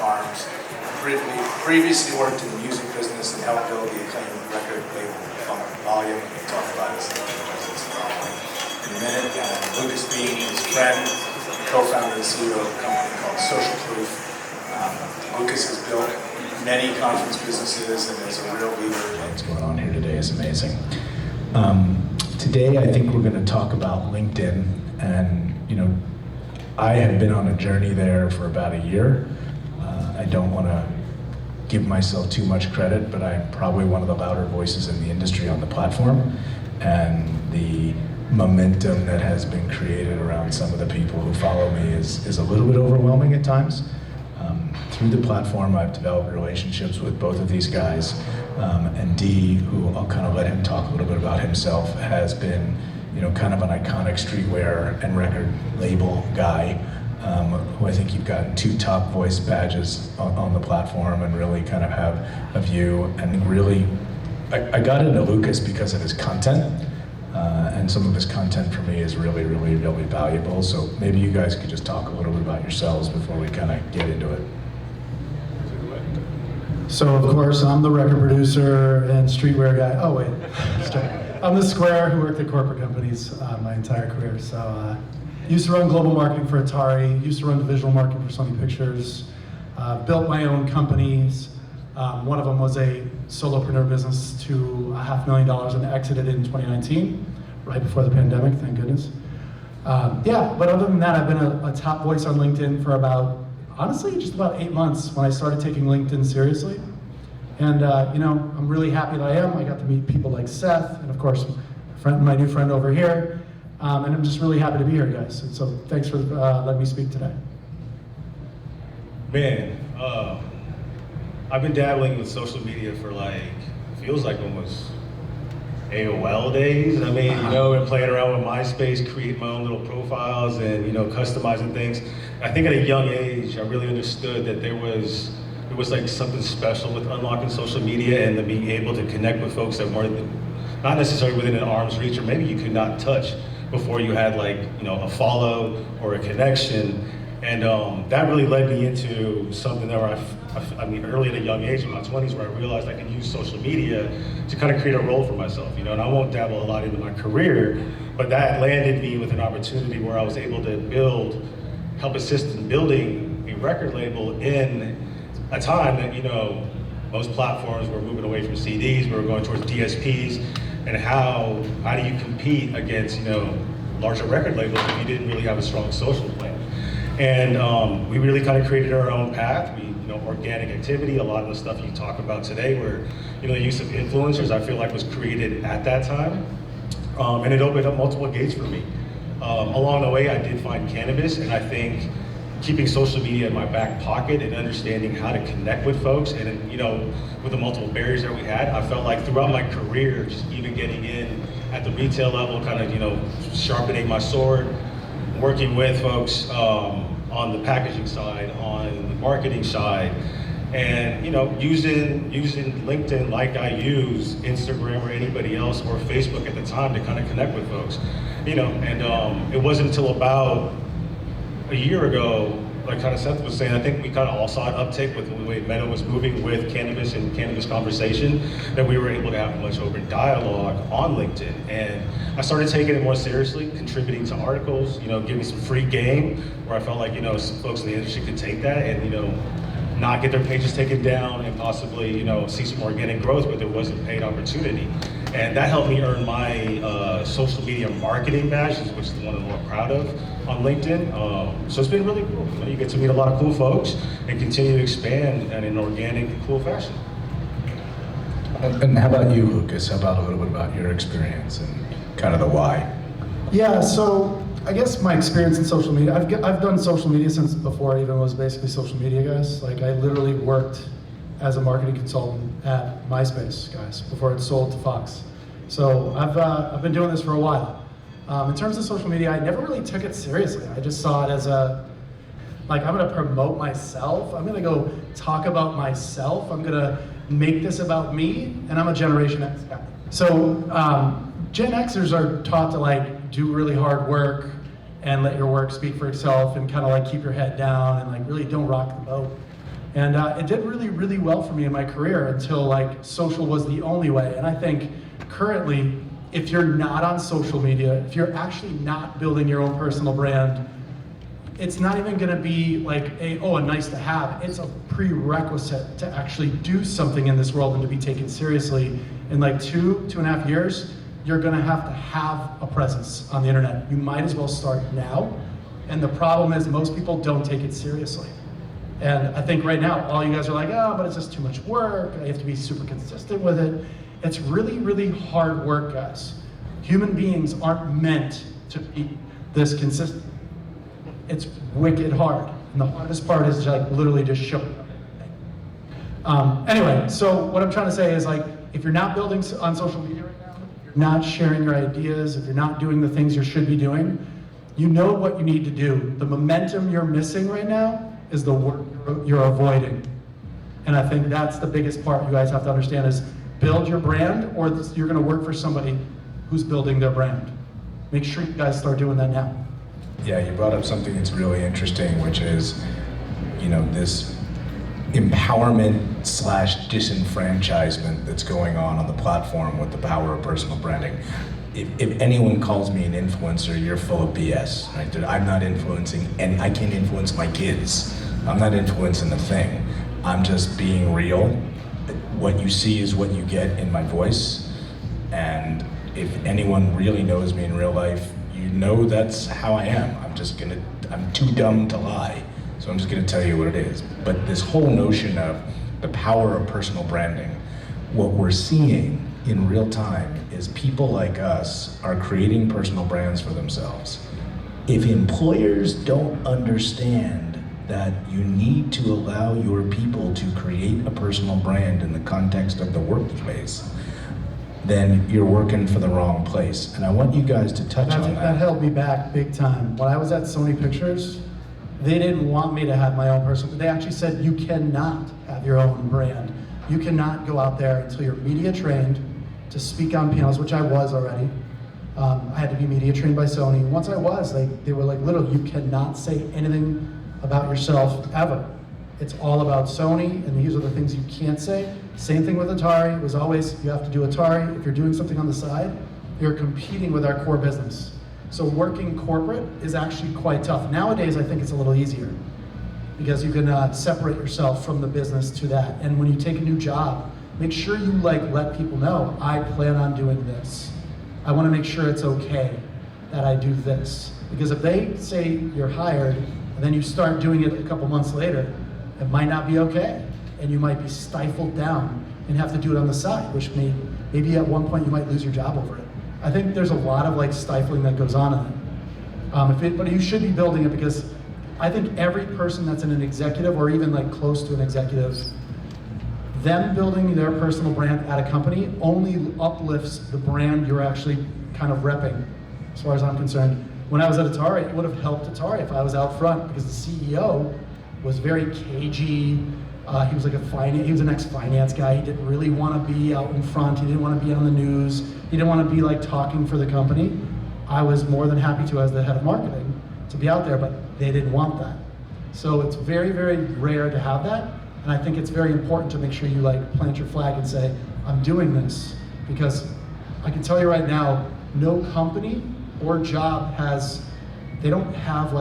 Farms. Previously worked in the music business and helped build the acclaimed record label Volume. We'll talk about his business in a minute. And Lucas being his friend, co-founder and CEO of a company called Social Proof. Lucas has built many conference businesses and is a real leader. What's going on here today is amazing. Today I think we're going to talk about LinkedIn, and I have been on a journey there for about a year. I don't want to give myself too much credit, but I'm probably one of the louder voices in the industry on the platform, and the momentum that has been created around some of the people who follow me is a little bit overwhelming at times. Through the platform, I've developed relationships with both of these guys, and Dee, who I'll kind of let him talk a little bit about himself, has been kind of an iconic streetwear and record label guy, who I think you've gotten 2 top voice badges on the platform and really kind of have a view. And really, I got into Lucas because of his content, and some of his content for me is really, really, really valuable. So maybe you guys could just talk a little bit about yourselves before we kind of get into it. So of course, I'm the record producer and streetwear guy. Oh wait, I'm the square who worked at corporate companies my entire career. So used to run global marketing for Atari, used to run divisional marketing for Sony Pictures, built my own companies. One of them was a solopreneur business to $500,000 and exited in 2019, right before the pandemic, thank goodness. Yeah, but other than that, I've been a top voice on LinkedIn for honestly, just about 8 months when I started taking LinkedIn seriously. And I'm really happy that I am. I got to meet people like Seth, and of course, my new friend over here. And I'm just really happy to be here, guys. And so thanks for letting me speak today. Man, I've been dabbling with social media for feels like almost AOL days. I mean, and playing around with MySpace, create my own little profiles and, customizing things. I think at a young age, I really understood that there was like something special with unlocking social media and then being able to connect with folks that weren't not necessarily within an arm's reach, or maybe you could not touch before you had a follow or a connection. And that really led me into something that early at a young age, in my 20s, where I realized I could use social media to kind of create a role for myself, and I won't dabble a lot into my career, but that landed me with an opportunity where I was able to help assist in building a record label in a time that, most platforms were moving away from CDs, we were going towards DSPs, and how do you compete against, larger record labels if you didn't really have a strong social plan? And we really kind of created our own path. Organic activity, a lot of the stuff you talk about today, where the use of influencers, I feel like was created at that time, and it opened up multiple gates for me. Along the way, I did find cannabis, and I think keeping social media in my back pocket and understanding how to connect with folks, and with the multiple barriers that we had, I felt like throughout my career, just even getting in at the retail level, kind of sharpening my sword, working with folks on the packaging side, on the marketing side, and using LinkedIn like I use Instagram or anybody else, or Facebook at the time, to kind of connect with folks. And it wasn't until about a year ago, like kind of Seth was saying, I think we kind of all saw an uptick with the way Meta was moving with cannabis and cannabis conversation, that we were able to have much open dialogue on LinkedIn. And I started taking it more seriously, contributing to articles, giving some free game, where I felt like, folks in the industry could take that and, not get their pages taken down and possibly, see some organic growth, but there wasn't paid opportunity. And that helped me earn my social media marketing badge, which is the one I'm more proud of on LinkedIn. So it's been really cool. You get to meet a lot of cool folks and continue to expand in an organic, cool fashion. And how about you, Lucas? How about a little bit about your experience and kind of the why? Yeah, so I guess my experience in social media, I've done social media since before I even was basically social media, guys. Like, I literally worked as a marketing consultant at MySpace, guys, before it sold to Fox. So I've been doing this for a while. In terms of social media, I never really took it seriously. I just saw it as I'm gonna promote myself. I'm gonna go talk about myself. I'm gonna make this about me, and I'm a Generation X guy. So Gen Xers are taught to do really hard work and let your work speak for itself, and kind of keep your head down and really don't rock the boat. And it did really, really well for me in my career until like social was the only way. And I think currently, if you're not on social media, if you're actually not building your own personal brand, it's not even gonna be like a nice to have. It's a prerequisite to actually do something in this world and to be taken seriously. In like 2.5 years, you're gonna have to have a presence on the internet. You might as well start now. And the problem is most people don't take it seriously. And I think right now, all you guys are like, oh, but it's just too much work. I have to be super consistent with it. It's really, really hard work, guys. Human beings aren't meant to be this consistent. It's wicked hard. And the hardest part is like literally just showing up. Anyway, so what I'm trying to say is like, if you're not building on social media right now, if you're not sharing your ideas, if you're not doing the things you should be doing, you know what you need to do. The momentum you're missing right now is the work you're avoiding. And I think that's the biggest part you guys have to understand is build your brand, or you're gonna work for somebody who's building their brand. Make sure you guys start doing that now. Yeah, you brought up something that's really interesting, which is, you know, this empowerment / disenfranchisement that's going on the platform with the power of personal branding. If anyone calls me an influencer, you're full of BS, right? I'm not influencing, and I can't influence my kids. I'm not influencing a thing. I'm just being real. What you see is what you get in my voice. And if anyone really knows me in real life, you know that's how I am. I'm too dumb to lie. So I'm just gonna tell you what it is. But this whole notion of the power of personal branding, what we're seeing in real time is people like us are creating personal brands for themselves. If employers don't understand that you need to allow your people to create a personal brand in the context of the workplace, then you're working for the wrong place. And I want you guys to touch on that. That held me back big time. When I was at Sony Pictures, they didn't want me to have my own personal, they actually said you cannot have your own brand. You cannot go out there until you're media trained to speak on panels, which I was already. I had to be media trained by Sony. Once I was, they were like, literally, you cannot say anything about yourself ever. It's all about Sony, and these are the things you can't say. Same thing with Atari. It was always, you have to do Atari. If you're doing something on the side, you're competing with our core business. So working corporate is actually quite tough. Nowadays, I think it's a little easier because you can separate yourself from the business to that. And when you take a new job, make sure you let people know, I plan on doing this. I want to make sure it's okay that I do this. Because if they say you're hired and then you start doing it a couple months later, it might not be okay. And you might be stifled down and have to do it on the side, which maybe at one point you might lose your job over it. I think there's a lot of stifling that goes on in it. But you should be building it because I think every person that's in an executive or even close to an executive, them building their personal brand at a company only uplifts the brand you're actually kind of repping, as far as I'm concerned. When I was at Atari, it would have helped Atari if I was out front because the CEO was very cagey. He was he was an ex-finance guy. He didn't really want to be out in front. He didn't want to be on the news. He didn't want to be talking for the company. I was more than happy to, as the head of marketing, to be out there, but they didn't want that. So it's very, very rare to have that. And I think it's very important to make sure you plant your flag and say, I'm doing this. Because I can tell you right now, no company or job they don't have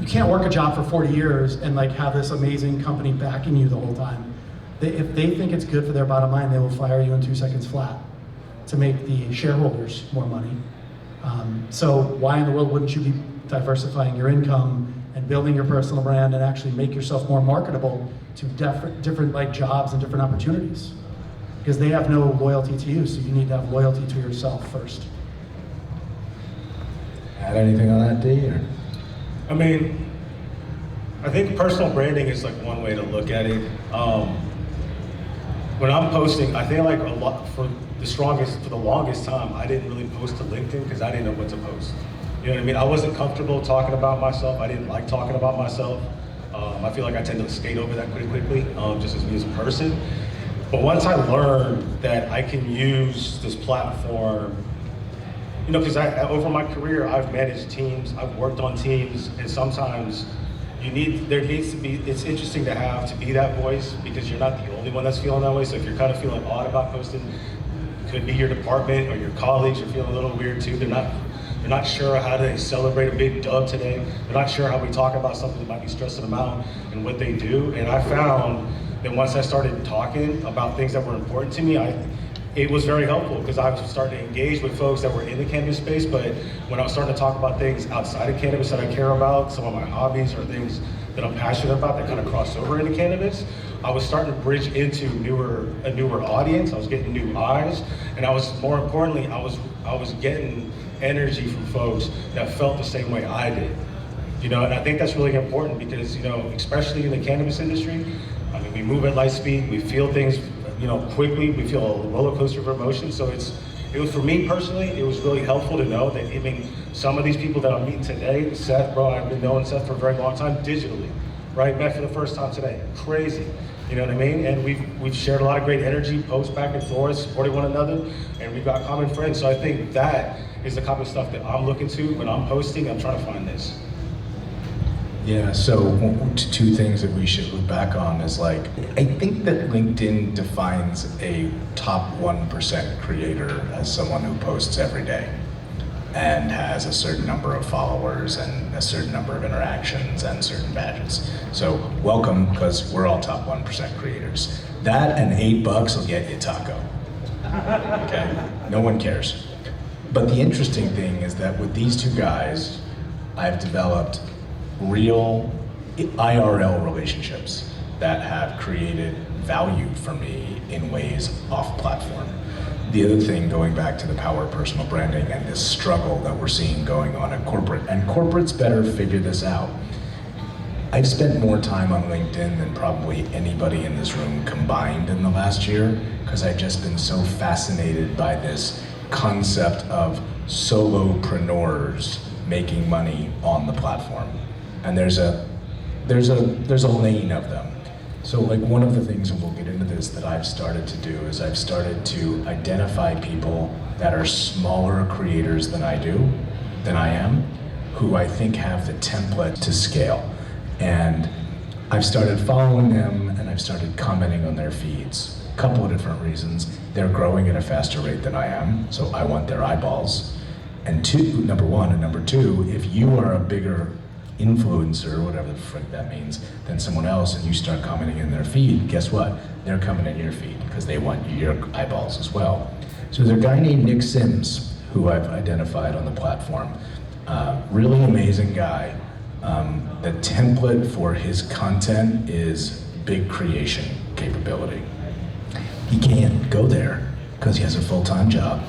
you can't work a job for 40 years and have this amazing company backing you the whole time. If they think it's good for their bottom line, they will fire you in 2 seconds flat to make the shareholders more money. So why in the world wouldn't you be diversifying your income and building your personal brand and actually make yourself more marketable to different jobs and different opportunities? Because they have no loyalty to you, so you need to have loyalty to yourself first. Add anything on that, D? Or? I mean, I think personal branding is one way to look at it. When I'm posting, I think a lot for the longest time, I didn't really post to LinkedIn because I didn't know what to post. You know what I mean? I wasn't comfortable talking about myself. I didn't like talking about myself. I feel like I tend to skate over that pretty quickly, just as me as a person. But once I learned that I can use this platform, because over my career, I've managed teams, I've worked on teams, and sometimes there needs to be, it's interesting to be that voice, because you're not the only one that's feeling that way. So if you're kind of feeling odd about posting, it could be your department or your colleagues are feeling a little weird too. They're not sure how to celebrate a big dub today. They're not sure how we talk about something that might be stressing them out and what they do. And I found that once I started talking about things that were important to me, it was very helpful, because I was starting to engage with folks that were in the cannabis space, but when I was starting to talk about things outside of cannabis that I care about, some of my hobbies or things that I'm passionate about that kind of cross over into cannabis, I was starting to bridge into a newer audience. I was getting new eyes, and more importantly, I was getting energy from folks that felt the same way I did. And I think that's really important, because, especially in the cannabis industry, I mean, we move at light speed, we feel things quickly, we feel a roller coaster of emotion. So it was, for me personally, it was really helpful to know that, some of these people that I'm meeting today, Seth, bro, I've been knowing Seth for a very long time digitally, right? Met for the first time today, crazy, you know what I mean? And we've shared a lot of great energy, posts back and forth, supporting one another, and we've got common friends. So I think that is the kind of stuff that I'm looking to when I'm posting. I'm trying to find this. Yeah, so two things that we should look back on is I think that LinkedIn defines a top 1% creator as someone who posts every day and has a certain number of followers and a certain number of interactions and certain badges. So welcome, because we're all top 1% creators. That and $8 will get you a taco, okay? No one cares. But the interesting thing is that with these two guys, I've developed real IRL relationships that have created value for me in ways off platform. The other thing, going back to the power of personal branding and this struggle that we're seeing going on at corporate, and corporates better figure this out. I've spent more time on LinkedIn than probably anybody in this room combined in the last year, because I've just been so fascinated by this concept of solopreneurs making money on the platform. And there's a lane of them. So one of the things, and we'll get into this, that I've started to do is I've started to identify people that are smaller creators than I am, who I think have the template to scale. And I've started following them, and I've started commenting on their feeds. A couple of different reasons. They're growing at a faster rate than I am, so I want their eyeballs. And number one, and number two, if you are a bigger influencer, whatever the frick that means, than someone else, and you start commenting in their feed, guess what? They're coming in your feed because they want your eyeballs as well. So there's a guy named Nick Sims who I've identified on the platform. Really amazing guy. The template for his content is big creation capability. He can't go there because he has a full-time job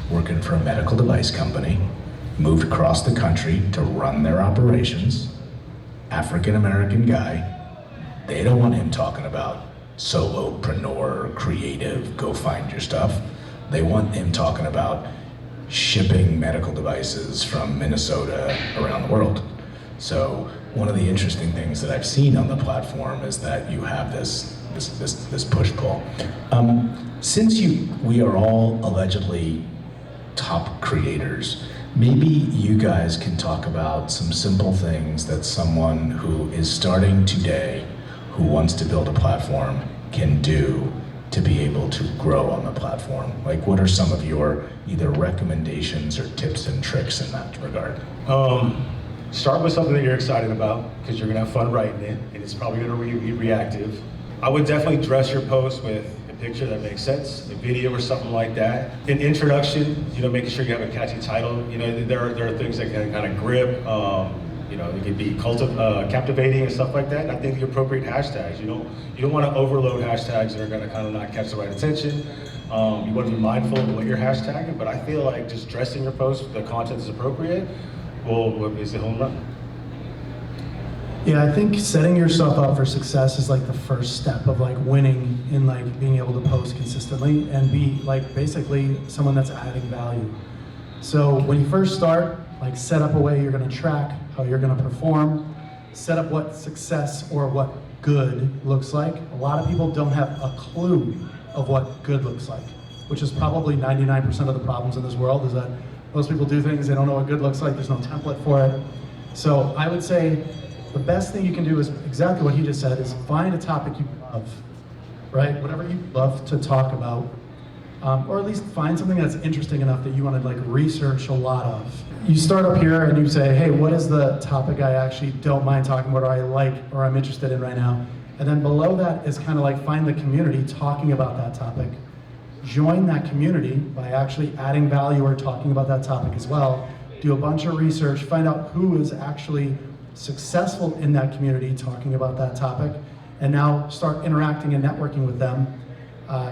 working for a medical device company, moved across the country to run their operations, African-American guy. They don't want him talking about solopreneur, creative, go find your stuff. They want him talking about shipping medical devices from Minnesota around the world. So one of the interesting things that I've seen on the platform is that you have this push-pull. Since we are all allegedly top creators, maybe you guys can talk about some simple things that someone who is starting today, who wants to build a platform, can do to be able to grow on the platform. What are some of your either recommendations or tips and tricks in that regard? Start with something that you're excited about, because you're gonna have fun writing it, and it's probably gonna be reactive. I would definitely dress your post with a picture that makes sense, a video or something like that. An introduction, making sure you have a catchy title. There are things that can kind of grip. It could be captivating and stuff like that. And I think the appropriate hashtags. You don't want to overload hashtags that are going to kind of not catch the right attention. You want to be mindful of what you're hashtagging. But I feel like just dressing your post, the content is appropriate, is the home run. Yeah, I think setting yourself up for success is the first step of winning in being able to post consistently and be basically someone that's adding value. So when you first start, set up a way you're gonna track how you're gonna perform, set up what success or what good looks like. A lot of people don't have a clue of what good looks like, which is probably 99% of the problems in this world, is that most people do things, they don't know what good looks like, there's no template for it. So I would say, the best thing you can do is exactly what he just said, is find a topic you love, right? Whatever you love to talk about, or at least find something that's interesting enough that you want to like research a lot of. You start up here and you say, hey, what is the topic I actually don't mind talking about, or I like, or I'm interested in right now? And then below that is kind of like find the community talking about that topic. Join that community by actually adding value or talking about that topic as well. Do a bunch of research, find out who is actually successful in that community talking about that topic, and now start interacting and networking with them.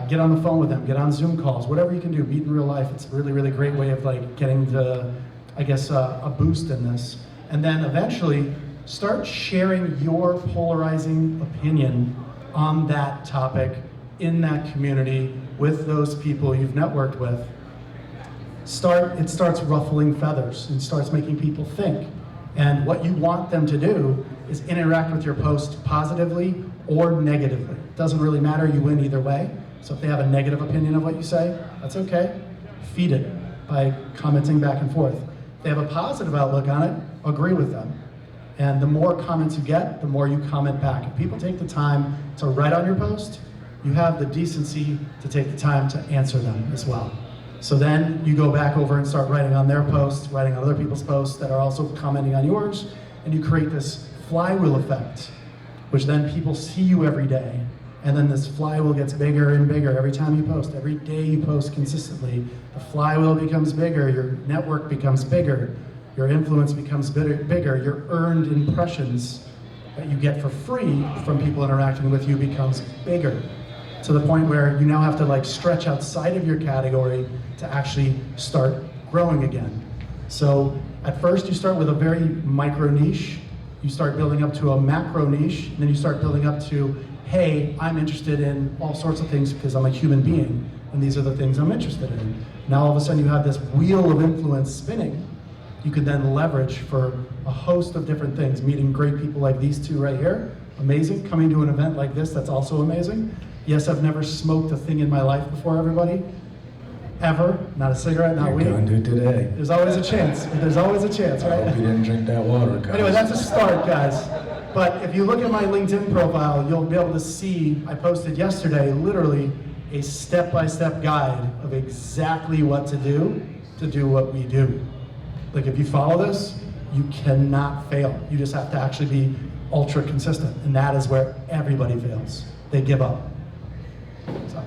Get on the phone with them, get on Zoom calls, whatever you can do, meet in real life. It's a really, really great way of like getting the, I guess, a boost in this. And then eventually start sharing your polarizing opinion on that topic in that community with those people you've networked with. It starts ruffling feathers and starts making people think. And what you want them to do is interact with your post positively or negatively. It doesn't really matter, you win either way. So if they have a negative opinion of what you say, that's okay. Feed it by commenting back and forth. If they have a positive outlook on it, agree with them. And the more comments you get, the more you comment back. If people take the time to write on your post, you have the decency to take the time to answer them as well. So then you go back over and start writing on their posts, writing on other people's posts that are also commenting on yours, and you create this flywheel effect, which then people see you every day. And then this flywheel gets bigger and bigger every time you post. Every day you post consistently, the flywheel becomes bigger, your network becomes bigger, your influence becomes bigger, your earned impressions that you get for free from people interacting with you becomes bigger, to the point where you now have to like stretch outside of your category to actually start growing again. So at first you start with a very micro niche, you start building up to a macro niche, and then you start building up to, hey, I'm interested in all sorts of things because I'm a human being, and these are the things I'm interested in. Now all of a sudden you have this wheel of influence spinning. You can then leverage for a host of different things, meeting great people like these two right here, amazing, coming to an event like this, that's also amazing. Yes, I've never smoked a thing in my life before, everybody. Ever. Not a cigarette, not weed. You're going to today. There's always a chance. There's always a chance, I right? hope you didn't drink that water, guys. Anyway, that's a start, guys. But if you look at my LinkedIn profile, you'll be able to see, I posted yesterday, literally a step-by-step guide of exactly what to do what we do. Like if you follow this, you cannot fail. You just have to actually be ultra consistent. And that is where everybody fails. They give up. So.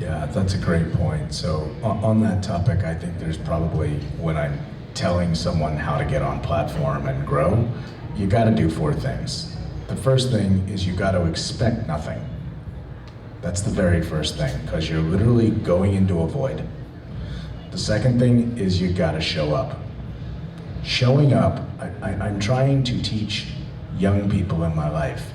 Yeah, that's a great point. So on that topic, I think there's probably, when I'm telling someone how to get on platform and grow, you gotta do 4 things. The first thing is you gotta expect nothing. That's the very first thing, because you're literally going into a void. The second thing is you gotta show up. Showing up, I'm trying to teach young people in my life,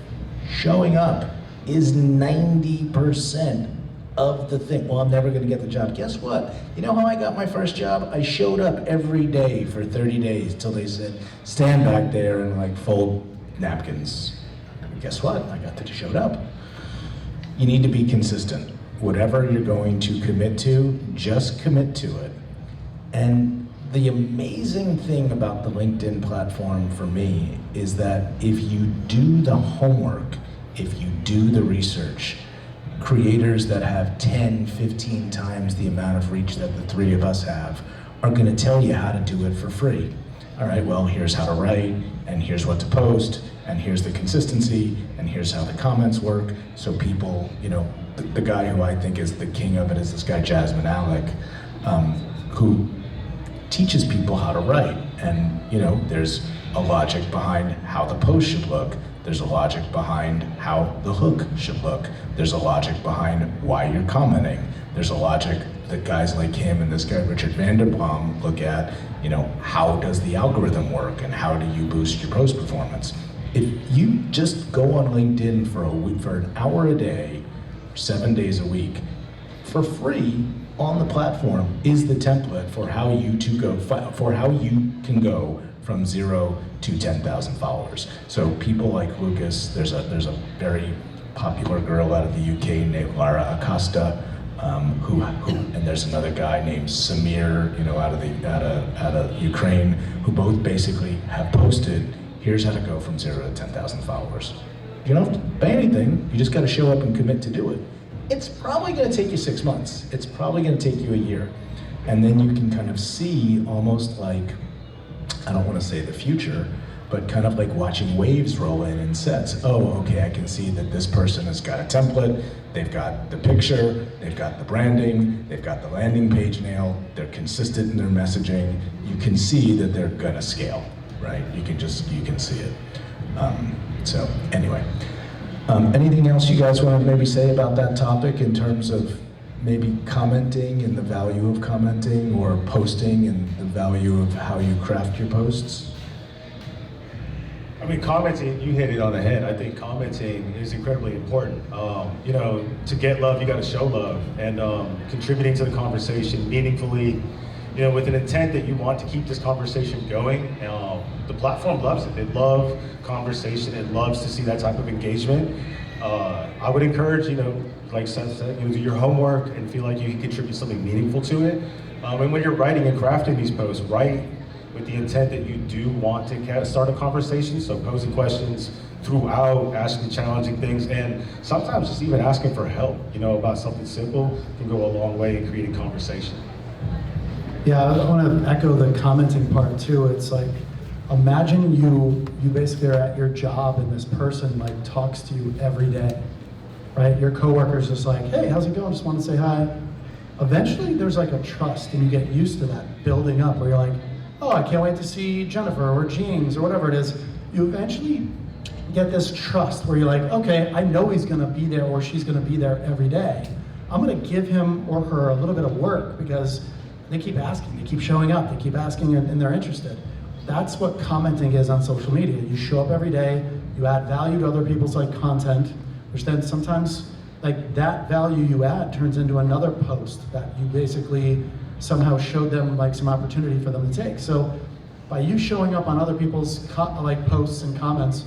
showing up is 90% of the thing. Well, I'm never gonna get the job. Guess what? You know how I got my first job? I showed up every day for 30 days till they said, stand back there and like fold napkins. Guess what? I got to showed up. You need to be consistent. Whatever you're going to commit to, just commit to it. And the amazing thing about the LinkedIn platform for me is that if you do the homework, if you do the research, creators that have 10, 15 times the amount of reach that the 3 of us have are gonna tell you how to do it for free. All right, well, here's how to write, and here's what to post, and here's the consistency, and here's how the comments work. So people, you know, the guy who I think is the king of it is this guy, Jasmine Alec, who teaches people how to write. And, you know, there's a logic behind how the post should look. There's a logic behind how the hook should look. There's a logic behind why you're commenting. There's a logic that guys like him and this guy, Richard Vanderblom, look at, you know, how does the algorithm work and how do you boost your post performance? If you just go on LinkedIn for a week, for an hour a day, 7 days a week, for free on the platform is the template for how you can go from 0 to 10,000 followers. So people like Lucas, there's a very popular girl out of the UK named Lara Acosta, who and there's another guy named Samir, you know, out of Ukraine, who both basically have posted, here's how to go from 0 to 10,000 followers. You don't have to pay anything, you just gotta show up and commit to do it. It's probably gonna take you 6 months. It's probably gonna take you a year. And then you can kind of see almost like, I don't wanna say the future, but kind of like watching waves roll in sets. Oh, okay, I can see that this person has got a template, they've got the picture, they've got the branding, they've got the landing page nailed, they're consistent in their messaging. You can see that they're gonna scale, right? You can see it. So anyway, anything else you guys want to maybe say about that topic in terms of maybe commenting and the value of commenting, or posting and the value of how you craft your posts? I mean, commenting, you hit it on the head. I think commenting is incredibly important. You know, to get love, you got to show love, and contributing to the conversation meaningfully, you know, with an intent that you want to keep this conversation going. The platform loves it. They love conversation. It loves to see that type of engagement. I would encourage, you know, like Seth said, you know, do your homework and feel like you can contribute something meaningful to it. And when you're writing and crafting these posts, write with the intent that you do want to start a conversation. So posing questions throughout, asking challenging things, and sometimes just even asking for help, you know, about something simple can go a long way in creating conversation. Yeah, I want to echo the commenting part too. It's like, imagine you basically are at your job and this person like talks to you every day, right? Your coworker's just like, hey, how's it going? Just want to say hi. Eventually there's like a trust, and you get used to that building up where you're like, oh, I can't wait to see Jennifer or James or whatever it is. You eventually get this trust where you're like, okay, I know he's gonna be there or she's gonna be there every day. I'm gonna give him or her a little bit of work because they keep asking, they keep showing up, they keep asking, and they're interested. That's what commenting is on social media. You show up every day, you add value to other people's like content, which then sometimes like that value you add turns into another post that you basically somehow showed them like some opportunity for them to take. So by you showing up on other people's like posts and comments,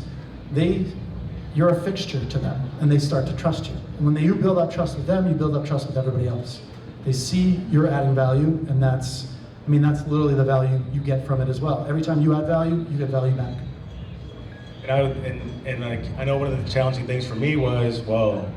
you're a fixture to them, and they start to trust you. And when you build up trust with them, you build up trust with everybody else. They see you're adding value, and that's literally the value you get from it as well. Every time you add value, you get value back. And I know one of the challenging things for me was, well,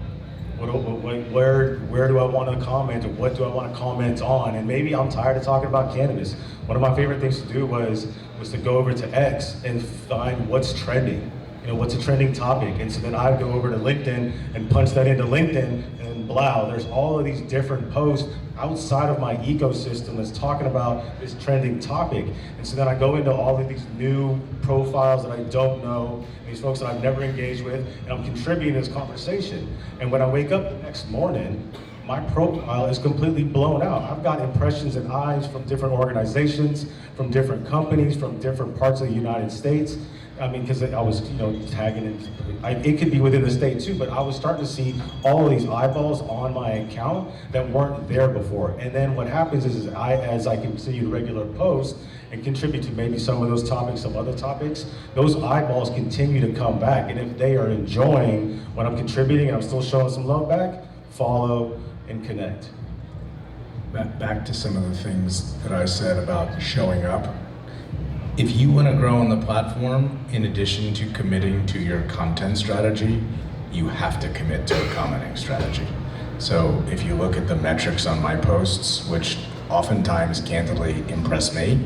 where do I want to comment, or what do I want to comment on? And maybe I'm tired of talking about cannabis. One of my favorite things to do was to go over to X and find what's trending. You know, what's a trending topic? And so then I'd go over to LinkedIn and punch that into LinkedIn, and blah, there's all of these different posts outside of my ecosystem that's talking about this trending topic. And so then I go into all of these new profiles that I don't know, these folks that I've never engaged with, and I'm contributing to this conversation. And when I wake up the next morning, my profile is completely blown out. I've got impressions and eyes from different organizations, from different companies, from different parts of the United States. I mean, because I was, you know, tagging it. It could be within the state too, but I was starting to see all of these eyeballs on my account that weren't there before. And then what happens is as I continue to regular post and contribute to maybe some of those topics, some other topics, those eyeballs continue to come back. And if they are enjoying what I'm contributing and I'm still showing some love back, follow and connect. Back to some of the things that I said about showing up. If you want to grow on the platform, in addition to committing to your content strategy, you have to commit to a commenting strategy. So if you look at the metrics on my posts, which oftentimes candidly impress me,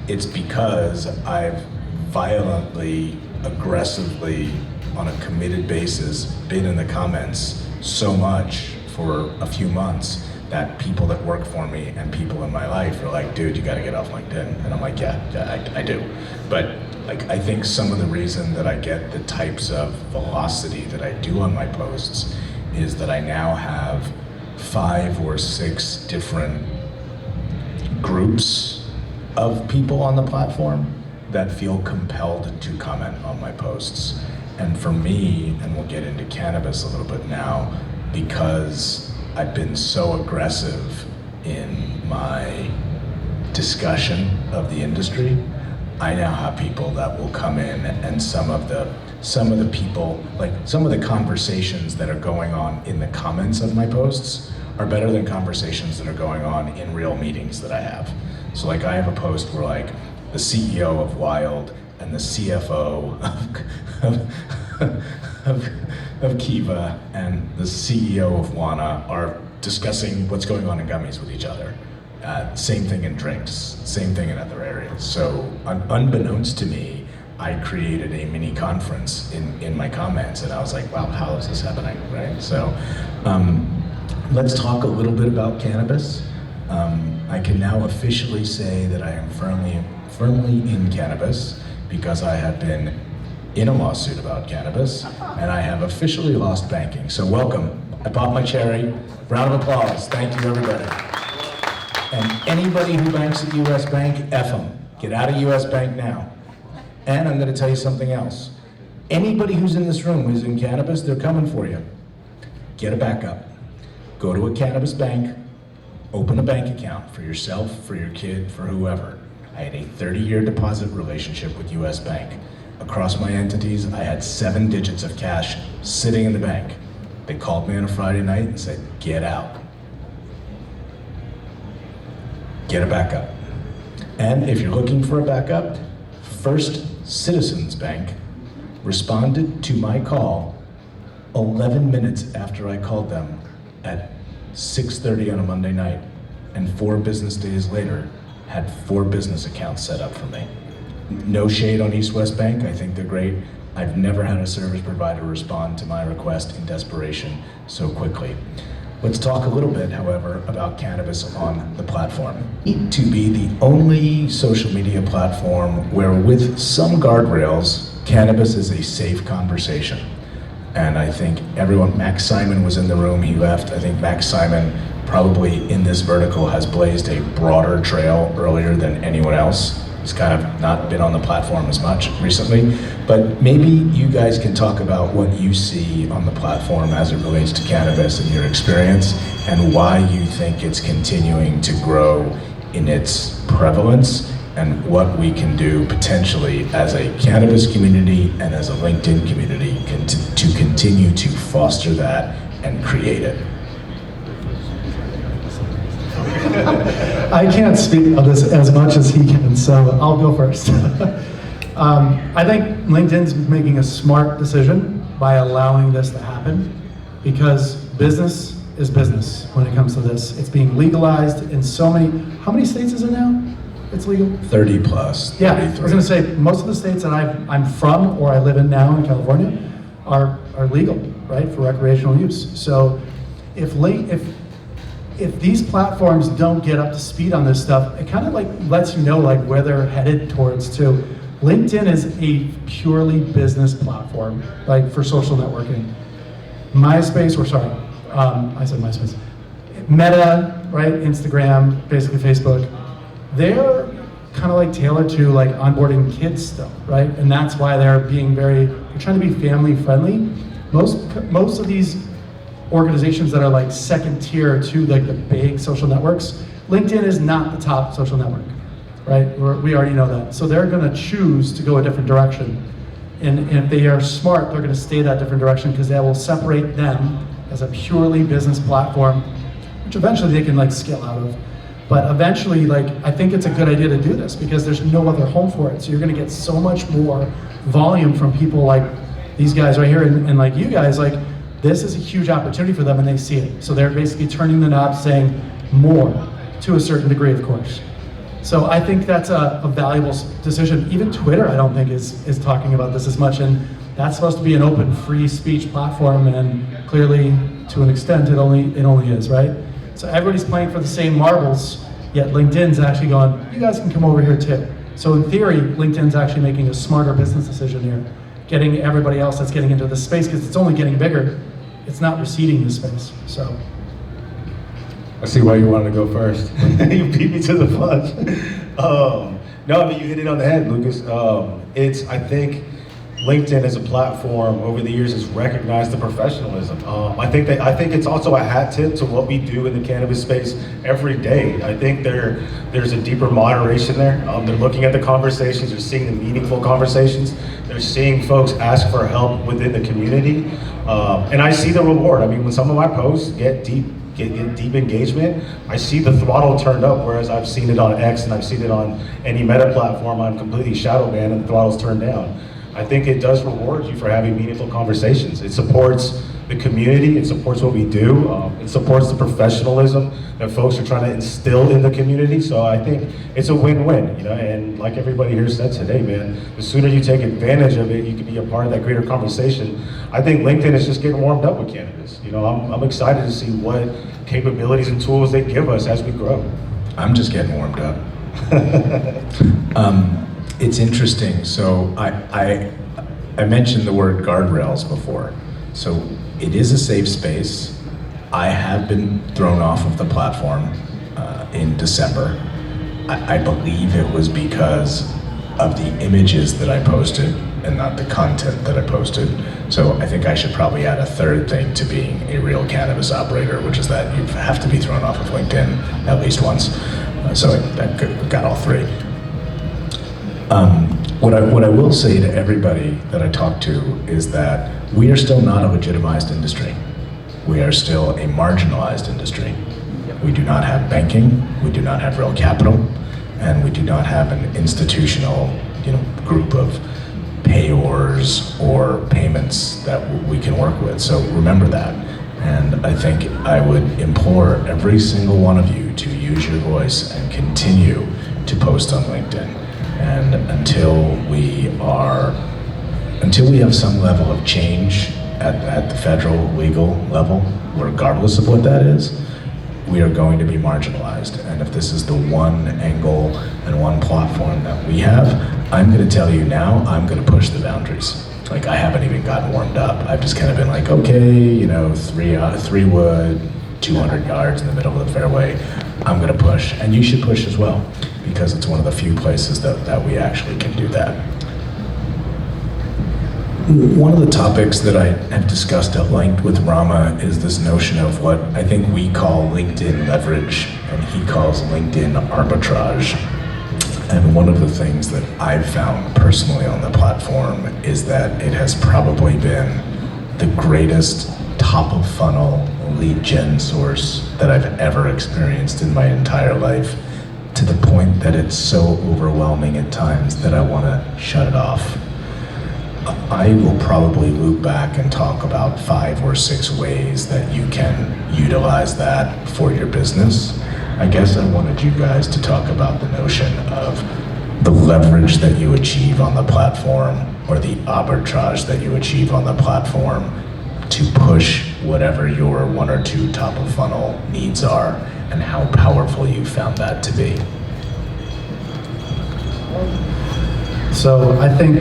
it's because I've violently, aggressively, on a committed basis, been in the comments so much for a few months that people that work for me and people in my life are like, dude, you gotta get off LinkedIn. And I'm like, yeah, I do. But like, I think some of the reason that I get the types of velocity that I do on my posts is that I now have 5 or 6 different groups of people on the platform that feel compelled to comment on my posts. And for me, and we'll get into cannabis a little bit now, because I've been so aggressive in my discussion of the industry, I now have people that will come in, and some of the people, like some of the conversations that are going on in the comments of my posts are better than conversations that are going on in real meetings that I have. So like I have a post where like the CEO of Wild and the CFO of Kiva and the CEO of Wana are discussing what's going on in gummies with each other. Same thing in drinks, same thing in other areas. So unbeknownst to me, I created a mini conference in my comments, and I was like, wow, how is this happening, right? So let's talk a little bit about cannabis. I can now officially say that I am firmly in cannabis because I have been in a lawsuit about cannabis, and I have officially lost banking. So welcome. I bought my cherry. Round of applause. Thank you, everybody. And anybody who banks at US Bank, F them. Get out of US Bank now. And I'm gonna tell you something else. Anybody who's in this room who's in cannabis, they're coming for you. Get a backup. Go to a cannabis bank, open a bank account for yourself, for your kid, for whoever. I had a 30-year deposit relationship with US Bank. Across my entities, I had 7 digits of cash sitting in the bank. They called me on a Friday night and said, get out. Get a backup. And if you're looking for a backup, First Citizens Bank responded to my call 11 minutes after I called them at 6:30 on a Monday night, and 4 business days later, had 4 business accounts set up for me. No shade on East West Bank, I think they're great. I've never had a service provider respond to my request in desperation so quickly. Let's talk a little bit, however, about cannabis on the platform. To be the only social media platform where, with some guardrails, cannabis is a safe conversation. And I think everyone, Max Simon was in the room, he left. I think Max Simon probably in this vertical has blazed a broader trail earlier than anyone else. He's kind of not been on the platform as much recently, but maybe you guys can talk about what you see on the platform as it relates to cannabis in your experience, and why you think it's continuing to grow in its prevalence, and what we can do potentially as a cannabis community and as a LinkedIn community to continue to foster that and create it. I can't speak of this as much as he can, so I'll go first. I think LinkedIn's making a smart decision by allowing this to happen, because business is business when it comes to this. It's being legalized in so many, how many states is it now? It's legal? 30 plus. Yeah, 33. I was gonna say, most of the states that I'm from, or I live in now in California, are legal, right, for recreational use. So if these platforms don't get up to speed on this stuff, it kind of like lets you know like where they're headed towards too. LinkedIn is a purely business platform, like for social networking. MySpace, I said MySpace. Meta, right, Instagram, basically Facebook, they're kind of like tailored to like onboarding kids still, right? And that's why they're trying to be family friendly. Most of these organizations that are like second tier to like the big social networks, LinkedIn is not the top social network, right? We already know that. So they're gonna choose to go a different direction. And if they are smart, they're gonna stay that different direction, because that will separate them as a purely business platform, which eventually they can like scale out of. But eventually, like, I think it's a good idea to do this because there's no other home for it. So you're gonna get so much more volume from people like these guys right here and like you guys, like, this is a huge opportunity for them and they see it. So they're basically turning the knob, saying more, to a certain degree, of course. So I think that's a valuable decision. Even Twitter, I don't think is talking about this as much, and that's supposed to be an open, free speech platform, and clearly, to an extent, it only is, right? So everybody's playing for the same marbles, yet LinkedIn's actually going, you guys can come over here too. So in theory, LinkedIn's actually making a smarter business decision here, getting everybody else that's getting into this space, because it's only getting bigger. It's not receding the space, so. I see why you wanted to go first. You beat me to the punch. No, I mean, you hit it on the head, Lucas. I think LinkedIn as a platform over the years has recognized the professionalism. I think it's also a hat tip to what we do in the cannabis space every day. I think there's a deeper moderation there. They're looking at the conversations, they're seeing the meaningful conversations, they're seeing folks ask for help within the community. And I see the reward. I mean, when some of my posts get deep get deep engagement, I see the throttle turned up, whereas I've seen it on X and I've seen it on any meta platform, I'm completely shadow banned and the throttle's turned down. I think it does reward you for having meaningful conversations. It supports the community, it supports what we do, it supports the professionalism that folks are trying to instill in the community. So I think it's a win-win, you know, and like everybody here said today, man, the sooner you take advantage of it, you can be a part of that greater conversation. I think LinkedIn is just getting warmed up with cannabis. You know, I'm excited to see what capabilities and tools they give us as we grow. I'm just getting warmed up. It's interesting. So I mentioned the word guardrails before. So it is a safe space. I have been thrown off of the platform in December. I believe it was because of the images that I posted and not the content that I posted. So I think I should probably add a third thing to being a real cannabis operator, which is that you have to be thrown off of LinkedIn at least once. So I got all three. What I will say to everybody that I talk to is that we are still not a legitimized industry. We are still a marginalized industry. We do not have banking, we do not have real capital, and we do not have an institutional, group of payors or payments that we can work with. So remember that. And I think I would implore every single one of you to use your voice and continue to post on LinkedIn. And until we have some level of change at the federal legal level, regardless of what that is, we are going to be marginalized. And if this is the one angle and one platform that we have, I'm going to tell you now, I'm going to push the boundaries. Like, I haven't even gotten warmed up. I've just kind of been like, okay, 3 wood, 200 yards in the middle of the fairway. I'm going to push, and you should push as well, because it's one of the few places that we actually can do that. One of the topics that I have discussed at length with Rama is this notion of what I think we call LinkedIn leverage, and he calls LinkedIn arbitrage. And one of the things that I've found personally on the platform is that it has probably been the greatest top of funnel lead gen source that I've ever experienced in my entire life, to the point that it's so overwhelming at times that I want to shut it off. I will probably loop back and talk about 5 or 6 ways that you can utilize that for your business. I guess I wanted you guys to talk about the notion of the leverage that you achieve on the platform, or the arbitrage that you achieve on the platform, to push whatever your 1 or 2 top of funnel needs are, and how powerful you found that to be. So I think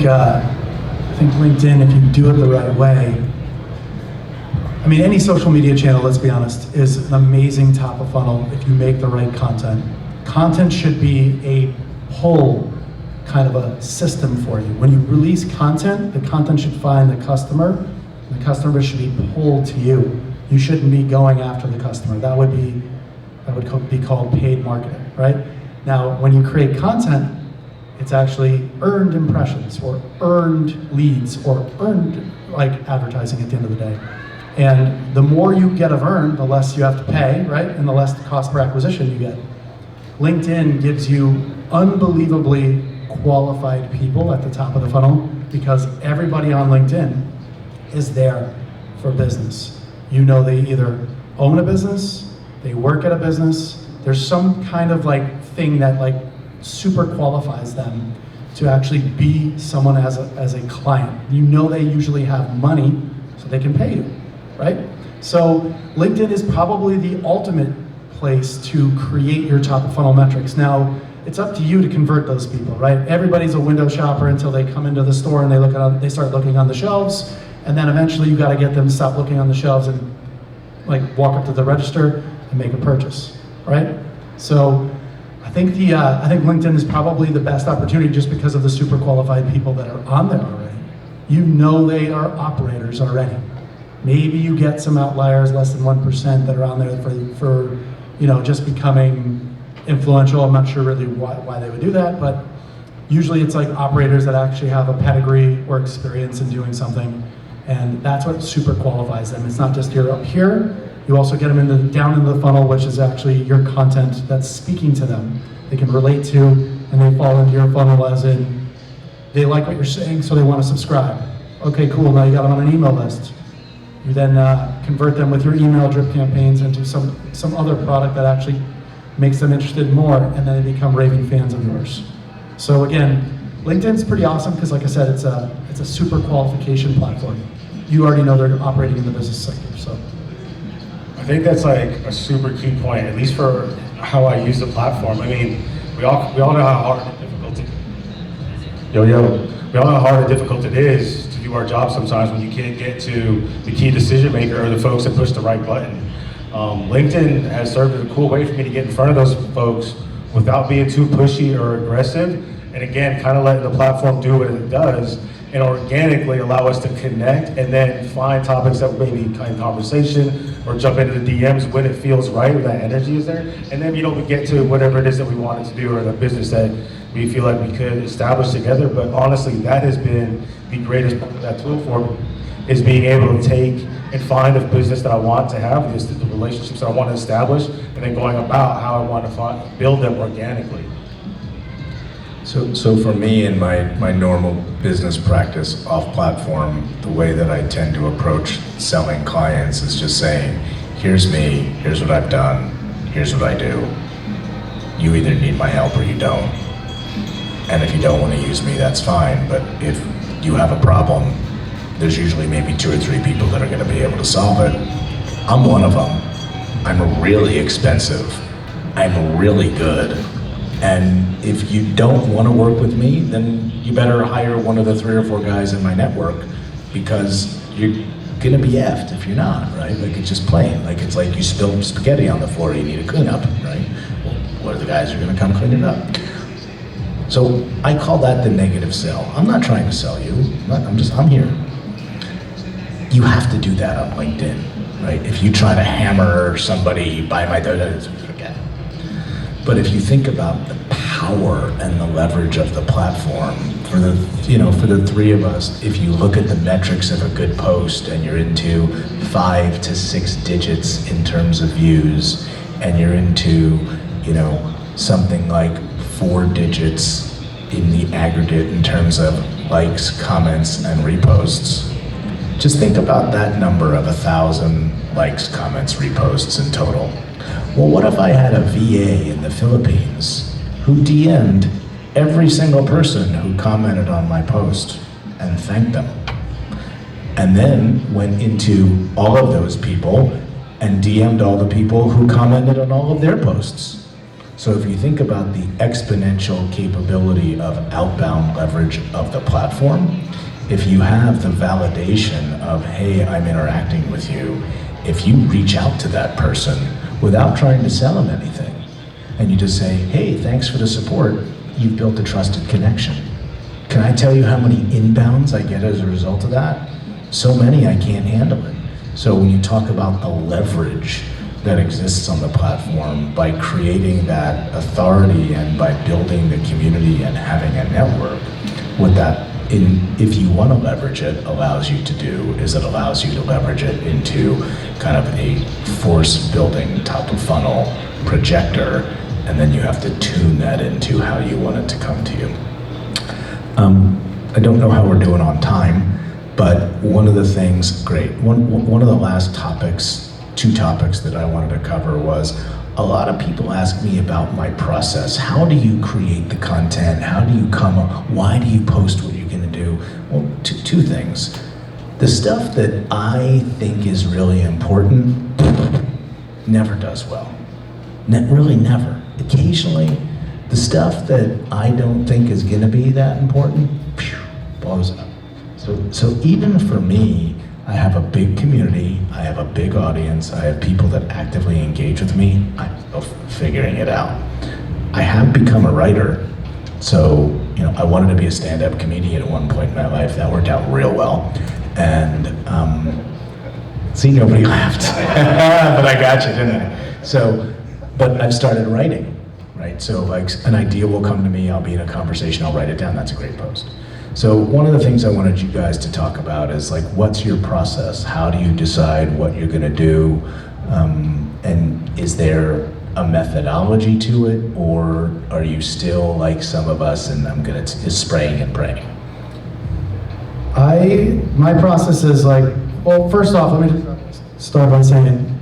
LinkedIn, if you do it the right way, I mean, any social media channel, let's be honest, is an amazing top of funnel if you make the right content. Content should be a pull kind of a system for you. When you release content, the content should find the customer, and the customer should be pulled to you. You shouldn't be going after the customer. That would be called paid marketing, right? Now, when you create content, it's actually earned impressions or earned leads or earned advertising at the end of the day. And the more you get of earned, the less you have to pay, right? And the less the cost per acquisition you get. LinkedIn gives you unbelievably qualified people at the top of the funnel, because everybody on LinkedIn is there for business. They either own a business, they work at a business, there's some kind of thing that super qualifies them to actually be someone as a client. They usually have money, so they can pay you, right? So LinkedIn is probably the ultimate place to create your top of funnel metrics. Now, it's up to you to convert those people, right? Everybody's a window shopper until they come into the store and they start looking on the shelves, and then eventually you got to get them to stop looking on the shelves and walk up to the register and make a purchase, right? So I think LinkedIn is probably the best opportunity, just because of the super qualified people that are on there already. They are operators already. Maybe you get some outliers, less than 1%, that are on there for just becoming influential. I'm not sure really why they would do that, but usually it's operators that actually have a pedigree or experience in doing something, and that's what super qualifies them. It's not just you're up here, You also get them down into the funnel, which is actually your content that's speaking to them. They can relate to, and they fall into your funnel as in, they like what you're saying, so they want to subscribe. Okay, cool, now you got them on an email list. You then convert them with your email drip campaigns into some other product that actually makes them interested more, and then they become raving fans of yours. So again, LinkedIn's pretty awesome because, like I said, it's a super qualification platform. You already know they're operating in the business sector, so. I think that's like a super key point, at least for how I use the platform. I mean, we all know how hard and difficult we all know how hard and difficult it is to do our job sometimes when you can't get to the key decision maker or the folks that push the right button. LinkedIn has served as a cool way for me to get in front of those folks without being too pushy or aggressive. And again, kind of letting the platform do what it does and organically allow us to connect and then find topics that maybe kind of conversation or jump into the DMs when it feels right, when that energy is there. And then, we get to whatever it is that we wanted to do or the business that we feel like we could establish together. But honestly, that has been the greatest part of that tool for me, is being able to take and find the business that I want to have, the relationships that I want to establish, and then going about how I want to build them organically. So for me in my normal business practice off platform, the way that I tend to approach selling clients is just saying, here's me, here's what I've done, here's what I do. You either need my help or you don't. And if you don't want to use me, that's fine. But if you have a problem, there's usually maybe 2 or 3 people that are going to be able to solve it. I'm one of them. I'm really expensive. I'm really good. And if you don't want to work with me, then you better hire one of the 3 or 4 guys in my network, because you're gonna be effed if you're not, right? Like, it's just plain. Like, it's like you spilled spaghetti on the floor, you need a cleanup, right? Well, what are the guys who are gonna come clean it up? So I call that the negative sell. I'm not trying to sell you, I'm here. You have to do that on LinkedIn, right? If you try to hammer somebody, buy my data, forget it. But if you think about the power and the leverage of the platform, for the 3 of us, if you look at the metrics of a good post and you're into 5 to 6 digits in terms of views, and you're into, something like 4 digits in the aggregate in terms of likes, comments, and reposts, just think about that number of 1,000 likes, comments, reposts in total. Well, what if I had a VA in the Philippines who DM'd every single person who commented on my post and thanked them, and then went into all of those people and DM'd all the people who commented on all of their posts? So if you think about the exponential capability of outbound leverage of the platform, if you have the validation of, hey, I'm interacting with you, if you reach out to that person without trying to sell them anything, and you just say, hey, thanks for the support, you've built a trusted connection. Can I tell you how many inbounds I get as a result of that? So many I can't handle it. So when you talk about the leverage that exists on the platform by creating that authority and by building the community and having a network, what that, if you want to leverage it, allows you to do is it allows you to leverage it into kind of a force building top of funnel projector, and then you have to tune that into how you want it to come to you. I don't know how we're doing on time, but one of the things, one of the last topics, 2 topics that I wanted to cover was, a lot of people ask me about my process. How do you create the content? How do you come up? Why do you post what you're gonna do? Well, 2 things. The stuff that I think is really important never does well. Really never. Occasionally, the stuff that I don't think is gonna be that important, blows up. So even for me, I have a big community, I have a big audience, I have people that actively engage with me. I'm still figuring it out. I have become a writer, so I wanted to be a stand-up comedian at one point in my life. That worked out real well. And see, nobody laughed, but I got you, didn't I? But I've started writing, right? So like an idea will come to me, I'll be in a conversation, I'll write it down, that's a great post. So one of the things I wanted you guys to talk about is like, what's your process? How do you decide what you're gonna do? And is there a methodology to it, or are you still like some of us and I'm gonna just spraying and praying? My process is like, well, first off, let me just start by saying,